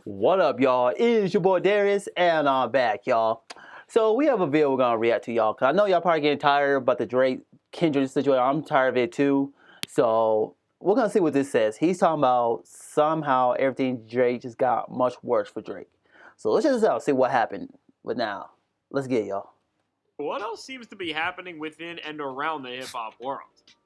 What up, y'all? It's your boy Darius, and I'm back, y'all. So we have a video we're gonna react to, y'all. Cause I know y'all probably getting tired about the Drake Kendrick situation. I'm tired of it too. So we're gonna see what this says. He's talking about somehow everything Drake just got much worse for Drake. So let's just see what happened. But now, let's get it, y'all. What else seems to be happening within and around the hip hop world?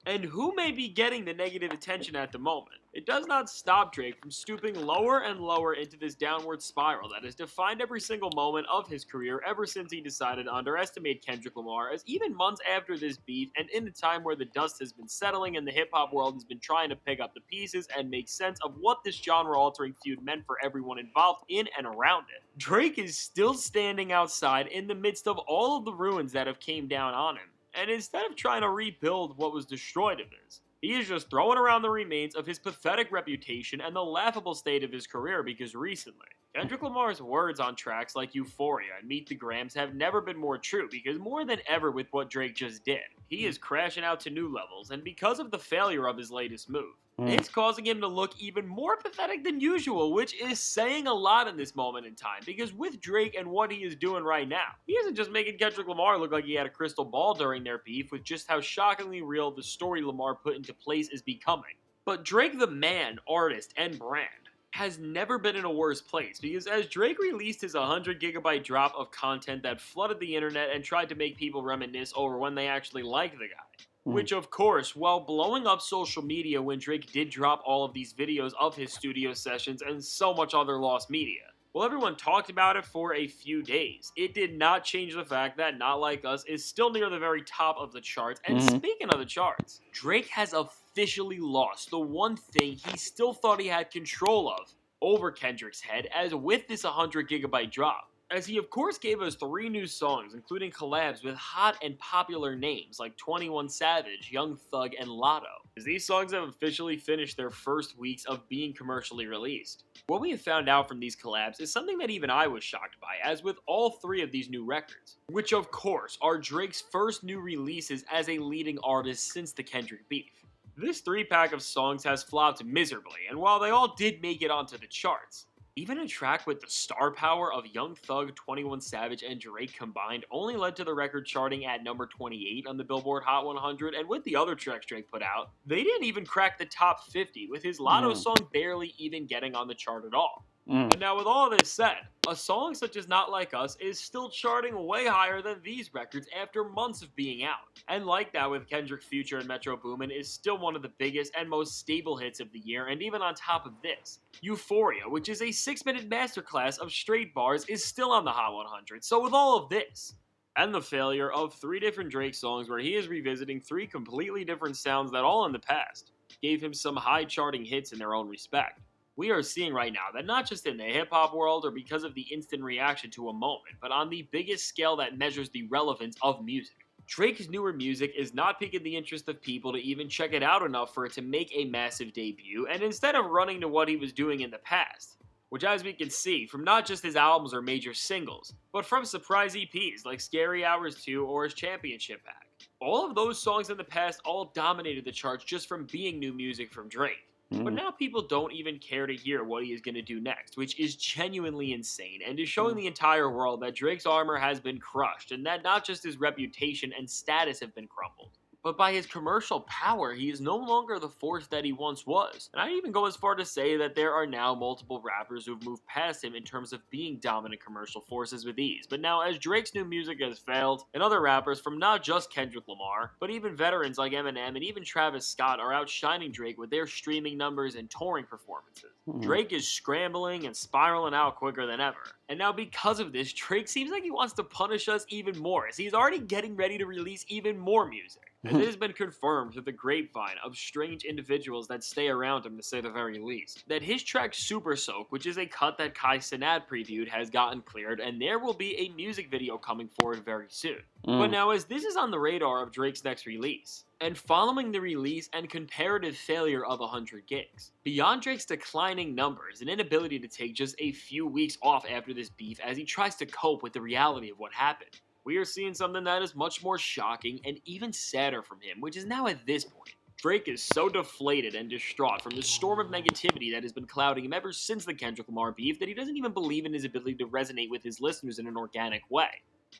And who may be getting the negative attention at the moment? It does not stop Drake from stooping lower and lower into this downward spiral that has defined every single moment of his career ever since he decided to underestimate Kendrick Lamar, as even months after this beef and in a time where the dust has been settling and the hip hop world has been trying to pick up the pieces and make sense of what this genre altering feud meant for everyone involved in and around it, Drake is still standing outside in the midst of all of the ruins that have came down on him. And instead of trying to rebuild what was destroyed of his, he is just throwing around the remains of his pathetic reputation and the laughable state of his career, because recently, Kendrick Lamar's words on tracks like Euphoria and Meet the Grams have never been more true, because more than ever with what Drake just did, he is crashing out to new levels, and because of the failure of his latest move, it's causing him to look even more pathetic than usual, which is saying a lot in this moment in time, because with Drake and what he is doing right now, he isn't just making Kendrick Lamar look like he had a crystal ball during their beef with just how shockingly real the story Lamar put into place is becoming. But Drake the man, artist, and brand has never been in a worse place, because as Drake released his 100 GB drop of content that flooded the internet and tried to make people reminisce over when they actually liked the guy, which, of course, while blowing up social media when Drake did drop all of these videos of his studio sessions and so much other lost media, well, everyone talked about it for a few days. It did not change the fact that Not Like Us is still near the very top of the charts. And speaking of the charts, Drake has officially lost the one thing he still thought he had control of over Kendrick's head, as with this 100 GB drop, as he of course gave us 3 new songs, including collabs with hot and popular names like 21 Savage, Young Thug, and Lotto, as these songs have officially finished their first weeks of being commercially released. What we have found out from these collabs is something that even I was shocked by, as with all 3 of these new records, which of course are Drake's first new releases as a leading artist since the Kendrick beef. This 3-pack of songs has flopped miserably, and while they all did make it onto the charts, even a track with the star power of Young Thug, 21 Savage, and Drake combined only led to the record charting at number 28 on the Billboard Hot 100, and with the other tracks Drake put out, they didn't even crack the top 50, with his Lotto song barely even getting on the chart at all. And now with all this said, a song such as Not Like Us is still charting way higher than these records after months of being out. And like that with Kendrick, Future, and Metro Boomin is still one of the biggest and most stable hits of the year, and even on top of this, Euphoria, which is a 6-minute masterclass of straight bars, is still on the Hot 100. So with all of this, and the failure of 3 different Drake songs where he is revisiting 3 completely different sounds that all in the past gave him some high charting hits in their own respect, we are seeing right now that not just in the hip-hop world or because of the instant reaction to a moment, but on the biggest scale that measures the relevance of music, Drake's newer music is not piquing the interest of people to even check it out enough for it to make a massive debut, and instead of running to what he was doing in the past, which as we can see from not just his albums or major singles, but from surprise EPs like Scary Hours 2 or his Championship Pack. All of those songs in the past all dominated the charts just from being new music from Drake. But now people don't even care to hear what he is going to do next, which is genuinely insane and is showing the entire world that Drake's armor has been crushed, and that not just his reputation and status have been crumbled, but by his commercial power, he is no longer the force that he once was. And I'd even go as far to say that there are now multiple rappers who've moved past him in terms of being dominant commercial forces with ease. But now, as Drake's new music has failed, and other rappers from not just Kendrick Lamar, but even veterans like Eminem and even Travis Scott are outshining Drake with their streaming numbers and touring performances, Drake is scrambling and spiraling out quicker than ever. And now because of this, Drake seems like he wants to punish us even more, as he's already getting ready to release even more music. As it has been confirmed through the grapevine of strange individuals that stay around him, to say the very least, that his track Super Soak, which is a cut that Kai Cenat previewed, has gotten cleared, and there will be a music video coming forward very soon. But now, as this is on the radar of Drake's next release, and following the release and comparative failure of 100 gigs, beyond Drake's declining numbers and inability to take just a few weeks off after this beef as he tries to cope with the reality of what happened, we are seeing something that is much more shocking and even sadder from him, which is now at this point, Drake is so deflated and distraught from the storm of negativity that has been clouding him ever since the Kendrick Lamar beef that he doesn't even believe in his ability to resonate with his listeners in an organic way.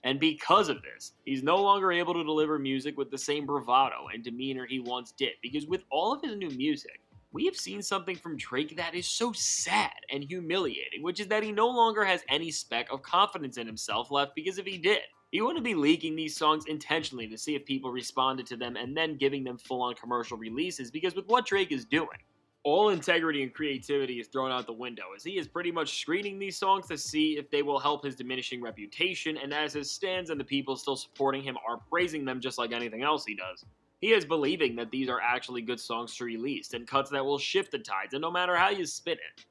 And because of this, he's no longer able to deliver music with the same bravado and demeanor he once did, because with all of his new music, we have seen something from Drake that is so sad and humiliating, which is that he no longer has any speck of confidence in himself left, because if he did, he wouldn't be leaking these songs intentionally to see if people responded to them and then giving them full-on commercial releases, because with what Drake is doing, all integrity and creativity is thrown out the window, as he is pretty much screening these songs to see if they will help his diminishing reputation, and as it stands and the people still supporting him are praising them just like anything else he does, he is believing that these are actually good songs to release and cuts that will shift the tides, and no matter how you spin it.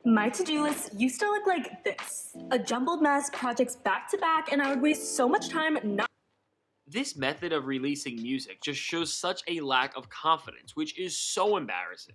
My to-do list used to look like this. A jumbled mess, projects back to back, and I would waste so much time not. This method of releasing music just shows such a lack of confidence, which is so embarrassing.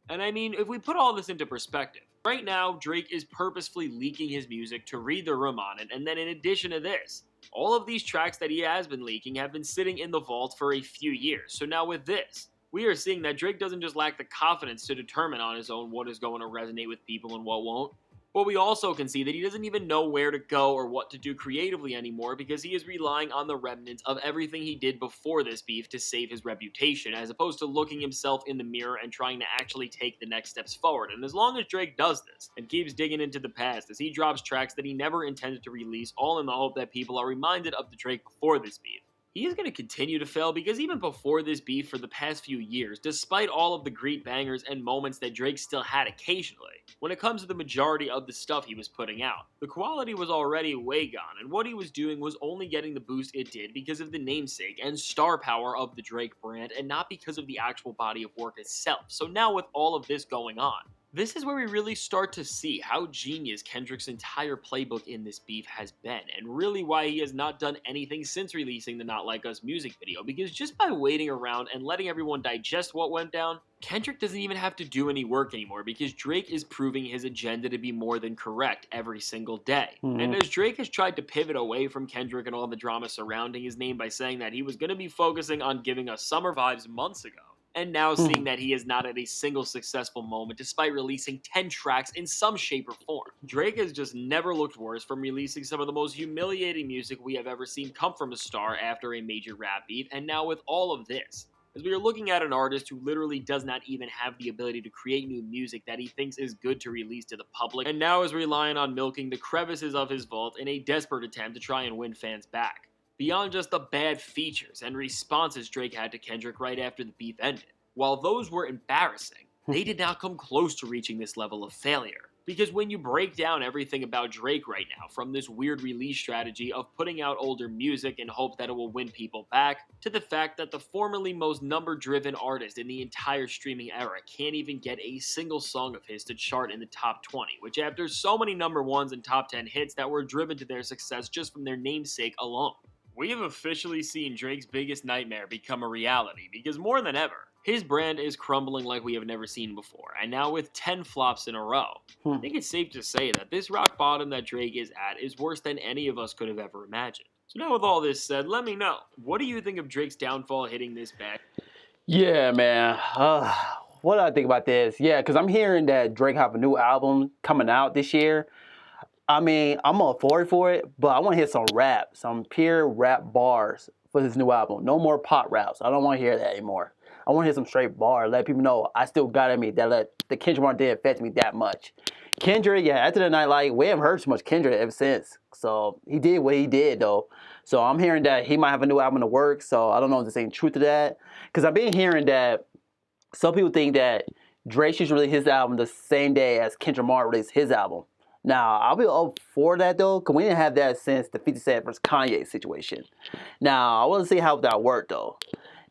And I mean, if we put all this into perspective, right now, Drake is purposefully leaking his music to read the room on it, and then in addition to this, all of these tracks that he has been leaking have been sitting in the vault for a few years. So now with this, we are seeing that Drake doesn't just lack the confidence to determine on his own what is going to resonate with people and what won't, but we also can see that he doesn't even know where to go or what to do creatively anymore, because he is relying on the remnants of everything he did before this beef to save his reputation, as opposed to looking himself in the mirror and trying to actually take the next steps forward. And as long as Drake does this and keeps digging into the past, as he drops tracks that he never intended to release, all in the hope that people are reminded of the Drake before this beef, he is going to continue to fail, because even before this beef for the past few years, despite all of the great bangers and moments that Drake still had occasionally, when it comes to the majority of the stuff he was putting out, the quality was already way gone, and what he was doing was only getting the boost it did because of the namesake and star power of the Drake brand, and not because of the actual body of work itself. So now with all of this going on, this is where we really start to see how genius Kendrick's entire playbook in this beef has been, and really why he has not done anything since releasing the Not Like Us music video, because just by waiting around and letting everyone digest what went down, Kendrick doesn't even have to do any work anymore, because Drake is proving his agenda to be more than correct every single day. And as Drake has tried to pivot away from Kendrick and all the drama surrounding his name by saying that he was going to be focusing on giving us summer vibes months ago, and now seeing that he is not at a single successful moment despite releasing 10 tracks in some shape or form, Drake has just never looked worse from releasing some of the most humiliating music we have ever seen come from a star after a major rap beef. And now with all of this, as we are looking at an artist who literally does not even have the ability to create new music that he thinks is good to release to the public, and now is relying on milking the crevices of his vault in a desperate attempt to try and win fans back, beyond just the bad features and responses Drake had to Kendrick right after the beef ended. While those were embarrassing, they did not come close to reaching this level of failure. Because when you break down everything about Drake right now, from this weird release strategy of putting out older music in hope that it will win people back, to the fact that the formerly most number-driven artist in the entire streaming era can't even get a single song of his to chart in the top 20, which after so many number ones and top 10 hits that were driven to their success just from their namesake alone, we have officially seen Drake's biggest nightmare become a reality, because more than ever, his brand is crumbling like we have never seen before, and now with 10 flops in a row, I think it's safe to say that this rock bottom that Drake is at is worse than any of us could have ever imagined. So now with all this said, let me know, what do you think of Drake's downfall hitting this bad? Yeah, man. What do I think about this? Yeah, because I'm hearing that Drake have a new album coming out this year. I mean, I'm all for it, but I want to hear some rap, some pure rap bars for his new album. No more pop raps. I don't want to hear that anymore. I want to hear some straight bars. Let people know I still got in me. That the Kendrick Lamar didn't affect me that much. Kendrick, yeah, after the night, like, we haven't heard too much Kendrick ever since. So he did what he did, though. So I'm hearing that he might have a new album in the works. So I don't know if there's any truth to that. Because I've been hearing that some people think that Drake should release his album the same day as Kendrick Lamar released his album. Now, I'll be up for that, though, because we didn't have that since the 50 Cent versus Kanye situation. Now, I want to see how that worked, though.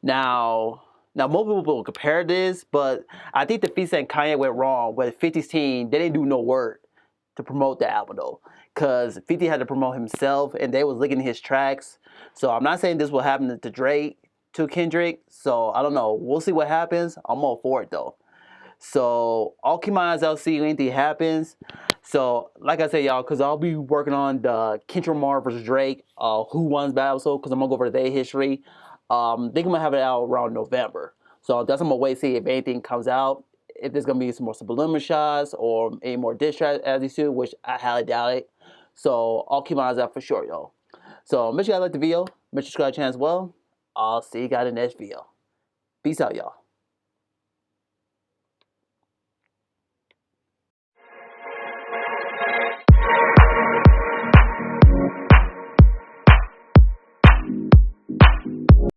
Now, more people will compare this, but I think the 50 Cent Kanye went wrong with 50's team. They didn't do no work to promote the album, though, because 50 had to promote himself, and they was looking at his tracks. So I'm not saying this will happen to Drake, to Kendrick. So I don't know. We'll see what happens. I'm all for it, though. So I'll keep my eyes out, see if anything happens. So like I said, y'all, because I'll be working on the Kendrick Lamar versus Drake, Who Won's battle, so because I'm going to go over their history. Think I'm gonna have it out around November. So that's I'm gonna wait to see if anything comes out. If there's gonna be some more subliminal shots or any more diss tracks as these two, which I highly doubt it. So I'll keep my eyes out for sure, y'all. So make sure you guys like the video. Make sure you subscribe to the channel as well. I'll see you guys in the next video. Peace out, y'all.